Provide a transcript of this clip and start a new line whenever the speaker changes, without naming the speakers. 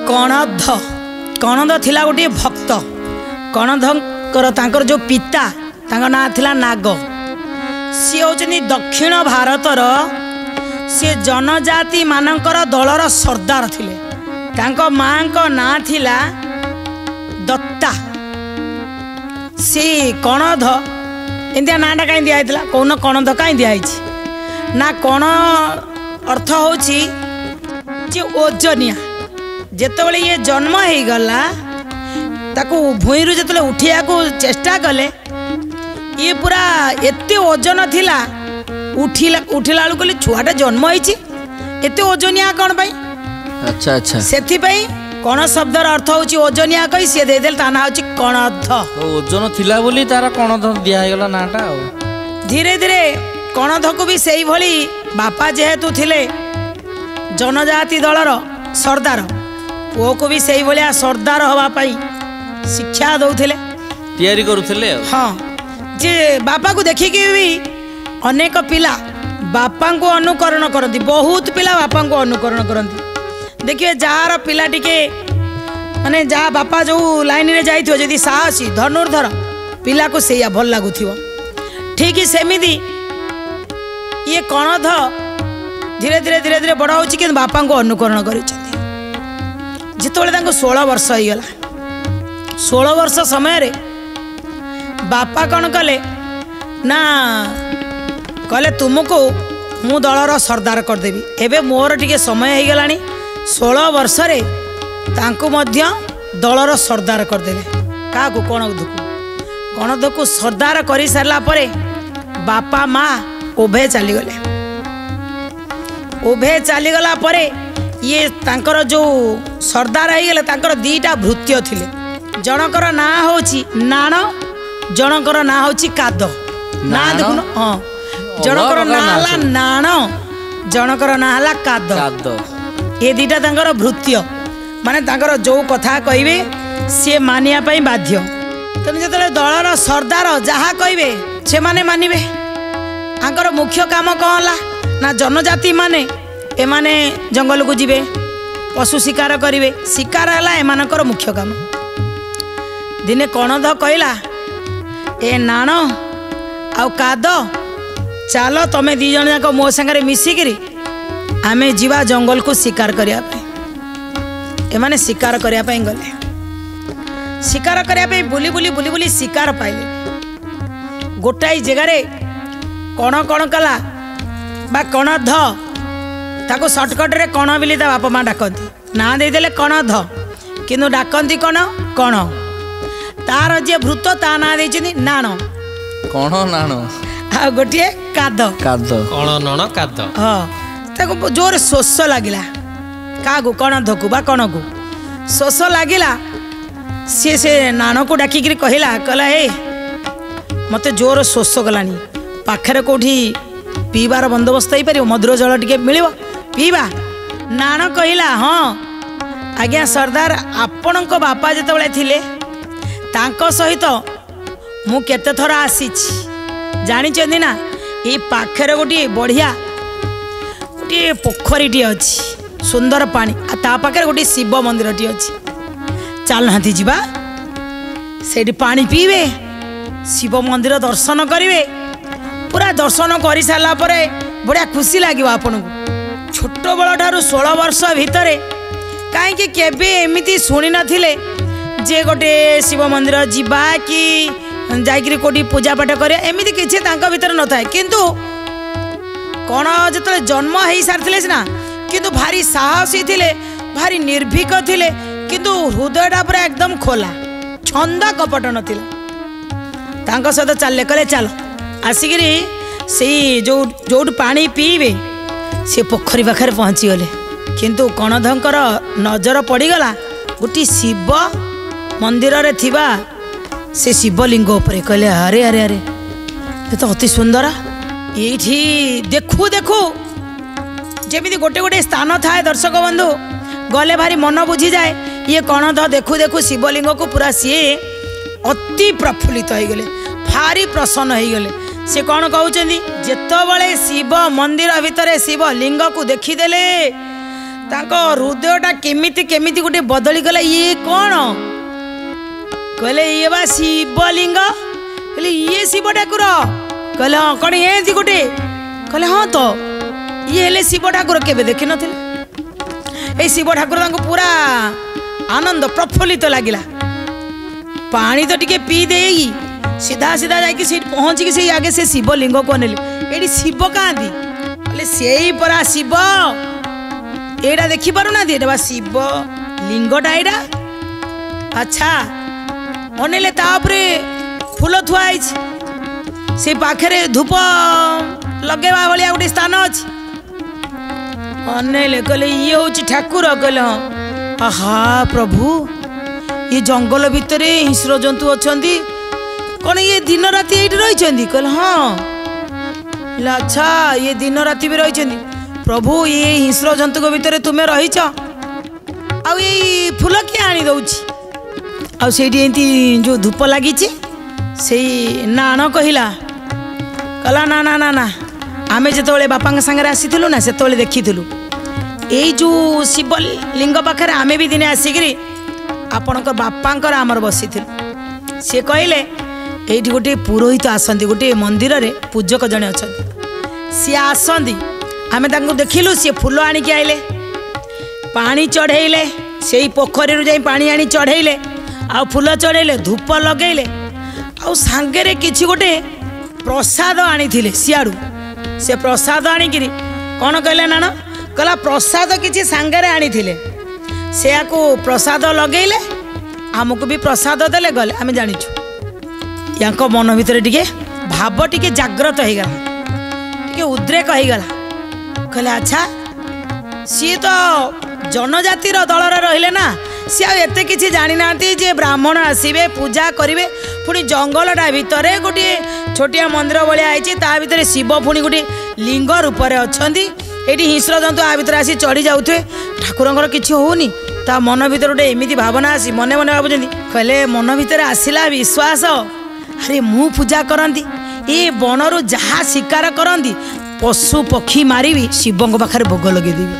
कणध कणध थिला गोटे भक्त कणधर तांकर जो पिता तांका ना थिला नाग सी होचनी दक्षिण भारतर सी जनजाति मानकर दलर सरदार थिले तांको मां को ना थिला दत्ता सी कणध इंदिया नाटा कहीं दिया कौन कणध कहीं दिखाई ना कण अर्थ होची जे ओजनिया जेतबले ये जन्म हो गला ताकू भूईरु जेतले उठिया को चेष्टा कले ये पूरा एते ओजन थिला उठिला बेलू कहले छुआटा जन्म होईची एते ओजनिया कौन पाई।
अच्छा अच्छा
सेथि पई कण शब्दर अर्थ होची ओजनिया कही से दे देल ता ना होची कणध
ओजन थिला बोली तारा कणध दिया हे गला नाटा
धीरे धीरे कणध को भी सही भली बापा जेहेतु थिले जनजाति दलर सरदार पुओ को भी सही भलिया सरदार हवा पाई शिक्षा दौथिले
तैयारी करुथिले।
हाँ जे बापा को देखिकी भी अनेक पिला बापा को अनुकरण करती बहुत पिला बापा को अनुकरण करती देखिए जार पिला टिके माने जहाँ बापा जो लाइन रे जाइथियो जदी साहसी धनुर्धर पिला को सेया भल लागुथियो ठीक सेमिदी ये कणध धीरे धीरे धीरे धीरे बड़ा होची कि बापा को अनुकरण करिसेंती जितबले तांको 16 वर्ष हो गला 16 वर्ष समय रे बापा कौन कले ना कहले तुमको मु दलर सरदार करदेवी एबे मोर टिके समय हो गलानी 16 वर्ष रे तांको मध्य दलर सरदार करदेले का को कणध को सरदार करि सारला परे बापा माँ उभे चलीगले उभे चलीगला परे ये तांकर जो सरदार हो गले तांकर दीटा भृत्य थिले जनकर ना होची नाण जनकर ना होची काद ना देखुन हाँ जनकर ना हला नाण जनकर ना हला काद ये दीटा तांकर भृत्य माने तांकर जो कथा कहिबे से मानिया पई बाध्य तेणु जो दलर सरदार जहाँ कहिबे से माने मानिबे आंकर मुख्य काम कौन ला ना जनजाति माने एमाने जंगल को जिबे पशु शिकार करिवे शिकार है एमानकर मुख्य काम दिने कणध कहला ए नाण आउ काद चलो तमे दी जन जाक मो संगे मिसिकी आमे जीवा जंगल को शिकार करिया पे एमाने शिकार करिया पे गले शिकार करिया पे बुली बुली बुली बुली शिकार पाइले गोटाई जगार कण कण कला बा कणध ताको सर्टकट रे कण बिली ता बापा माँ डाकती ना देदेले कणध किंतु डाकती कण कण तार जे भृत ता ना देइछनी नाण
कण नाण
आ गोटिए काद
काद
कण नण काद
हाँ ताको जोर शोष लागिला कागु कणध को बा कण को शोष लागिला से नाण को डाकिकी कहला कहला ए मते जोर शोष गलानी पाखरे कोठी पीबार बंदोबस्त हो पार मधुर जल टे मिल पीवा नाण कहला हाँ आज्ञा सरदार आपण को बापा जिते थिले तांको सहित मु केते थर आसी जानी ना ये पाखरे गोटे बढ़िया गोटे पोखरीटी अच्छी सुंदर पानी ता पाखे गोटे शिव मंदिर टी अच्छी चलना जीवा से पानी पीबे शिव मंदिर दर्शन करेंगे पूरा दर्शन कर सारा बढ़िया खुशी लगे आपन को छोट बड़ ठारू 16 वर्ष भितर कहीं केबे एमती शुणी नथिले जे गोटे शिव मंदिर जीवा कि जाकि कोटी पूजा पाठ करे एमती किसी भीतर न था किंतु कौन जो जन्म हो सारी सीना किंतु भारी साहसी थिले भारी निर्भीक थिले किंतु हृदयटा पूरा एकदम खोला छंद कपट नथिला सहित चलले कहले चल आसिकी से जो पानी पीबे से पोखरी पाखे पहुँची गले किंतु कणधंकर नजर पड़गला गोटे शिव मंदिर रे थिबा से शिवलिंग उपरे कहले अरे अरे अरे ये तो अति सुंदर ये देखू देखू जमी गोटे गोटे स्थान थाए दर्शक बंधु गले भारी मन बुझी जाए ये कणध देखू देखू शिवलिंग को पूरा सी अति प्रफुल्लित हो गले भारी प्रसन्न हो गले से कौन कहते जितेबले शिव मंदिर भितर शिव लिंग को देखीदेले ତାଙ୍କ ହୃଦୟଟା କେମିତି କେମିତି ଗୋଟେ ବଦଳି ଗଲା। ଇଏ କ'ଣ କହିଲେ? ଇଏ ବା ଶିବଲିଙ୍ଗ। କହିଲେ ଇଏ ଶିବ ଠାକୁର? କହିଲେ ହଁ। କ'ଣ ଏମିତି ଗୋଟେ? କହିଲେ ହଁ ତ, ଇଏ ହେଲେ ଶିବ ଠାକୁର। କେବେ ଦେଖିନଥିଲେ ଏଇ ଶିବ ଠାକୁର। ତାଙ୍କୁ ପୁରା ଆନନ୍ଦ ପ୍ରଫୁଲ୍ଲିତ ଲାଗିଲା। ପାଣି ତ ଟିକେ ପିଇ ଦେଇକି ସିଧା ସିଧା ଯାଇକି ସେଇଠି ପହଞ୍ଚିକି ସେଇ ଆଗେ ସେ ଶିବଲିଙ୍ଗକୁ ଅନେଇଲେ। ଏଇଠି ଶିବ କାହାନ୍ତି? କହିଲେ ସେଇ ପରା ଶିବ। ଏଇଟା ଦେଖିପାରୁନାହାନ୍ତି? ଏଇଟା ବା ଶିବ ଲିଙ୍ଗଟା ଏଇଟା। ଆଚ୍ଛା, ଅନେଇଲେ ତା ଉପରେ ଫୁଲ ଥୁଆ ହେଇଛି। ସେ ପାଖରେ ଧୂପ ଲଗେଇବା ଭଳିଆ ଗୋଟେ ସ୍ଥାନ ଅଛି। ଅନେଇଲେ କହିଲେ ଇଏ ହେଉଛି ଠାକୁର? କହିଲେ ହଁ। ଆହା ପ୍ରଭୁ, ଇଏ ଜଙ୍ଗଲ ଭିତରେ ହିଂସ୍ର ଜନ୍ତୁ ଅଛନ୍ତି। କ'ଣ ଇଏ ଦିନ ରାତି ଏଇଠି ରହିଛନ୍ତି? କହିଲେ ହଁ। ଆଚ୍ଛା, ଇଏ ଦିନ ରାତି ବି ରହିଛନ୍ତି। ପ୍ରଭୁ, ଇଏ ହିଂସ୍ର ଜନ୍ତୁଙ୍କ ଭିତରେ ତୁମେ ରହିଛ, ଆଉ ଏଇ ଫୁଲ କିଏ ଆଣି ଦେଉଛି? ଆଉ ସେଇଠି ଏମିତି ଯେଉଁ ଧୂପ ଲାଗିଛି, ସେଇ ନାଣ କହିଲା ନା ନା ନା ନା, ଆମେ ଯେତେବେଳେ ବାପାଙ୍କ ସାଙ୍ଗରେ ଆସିଥିଲୁ ନା, ସେତେବେଳେ ଦେଖିଥିଲୁ ଏଇ ଯେଉଁ ଶିବଲିଙ୍ଗ ପାଖରେ ଆମେ ବି ଦିନେ ଆସିକିରି ଆପଣଙ୍କ ବାପାଙ୍କର ଆମର ବସିଥିଲୁ। ସିଏ କହିଲେ ଏଇଠି ଗୋଟିଏ ପୁରୋହିତ ଆସନ୍ତି, ଗୋଟିଏ ମନ୍ଦିରରେ ପୂଜକ ଜଣେ ଅଛନ୍ତି। ସିଏ ଆସନ୍ତି, ଆମେ ତାଙ୍କୁ ଦେଖିଲୁ। ସିଏ ଫୁଲ ଆଣିକି ଆଇଲେ, ପାଣି ଚଢ଼େଇଲେ, ସେଇ ପୋଖରୀରୁ ଯାଇ ପାଣି ଆଣି ଚଢ଼େଇଲେ, ଆଉ ଫୁଲ ଚଢ଼େଇଲେ, ଧୂପ ଲଗେଇଲେ, ଆଉ ସାଙ୍ଗରେ କିଛି ଗୋଟେ ପ୍ରସାଦ ଆଣିଥିଲେ ସିଆଡ଼ୁ। ସେ ପ୍ରସାଦ ଆଣିକିରି କ'ଣ କହିଲେ ନାଣ? କହିଲା ପ୍ରସାଦ କିଛି ସାଙ୍ଗରେ ଆଣିଥିଲେ, ସେୟାକୁ ପ୍ରସାଦ ଲଗେଇଲେ, ଆମକୁ ବି ପ୍ରସାଦ ଦେଲେ, ଗଲେ। ଆମେ ଜାଣିଛୁ ୟାଙ୍କ ମନ ଭିତରେ ଟିକେ ଭାବ ଟିକେ ଜାଗ୍ରତ ହେଇଗଲା, ଟିକେ ଉଦ୍ରେକ ହେଇଗଲା। କହିଲେ ଆଚ୍ଛା, ସିଏ ତ ଜନଜାତିର ଦଳରେ ରହିଲେ ନା, ସିଏ ଆଉ ଏତେ କିଛି ଜାଣିନାହାନ୍ତି ଯେ ବ୍ରାହ୍ମଣ ଆସିବେ, ପୂଜା କରିବେ। ପୁଣି ଜଙ୍ଗଲଟା ଭିତରେ ଗୋଟିଏ ଛୋଟିଆ ମନ୍ଦିର ଭଳିଆ ହେଇଛି, ତା ଭିତରେ ଶିବ ପୁଣି ଗୋଟିଏ ଲିଙ୍ଗ ରୂପରେ ଅଛନ୍ତି। ଏଇଠି ହିଂସ୍ର ଜନ୍ତୁ ଆ ଭିତରେ ଆସି ଚଢ଼ି ଯାଉଥିବେ, ଠାକୁରଙ୍କର କିଛି ହେଉନି। ତା ମନ ଭିତରେ ଗୋଟେ ଏମିତି ଭାବନା ଆସି ମନେ ମନେ ଭାବୁଛନ୍ତି। କହିଲେ ମନ ଭିତରେ ଆସିଲା ବିଶ୍ୱାସ, ଆରେ ମୁଁ ପୂଜା କରନ୍ତି, ଏ ବଣରୁ ଯାହା ଶିକାର କରନ୍ତି, ପଶୁ ପକ୍ଷୀ ମାରିବି, ଶିବଙ୍କ ପାଖରେ ଭୋଗ ଲଗେଇଦେବି।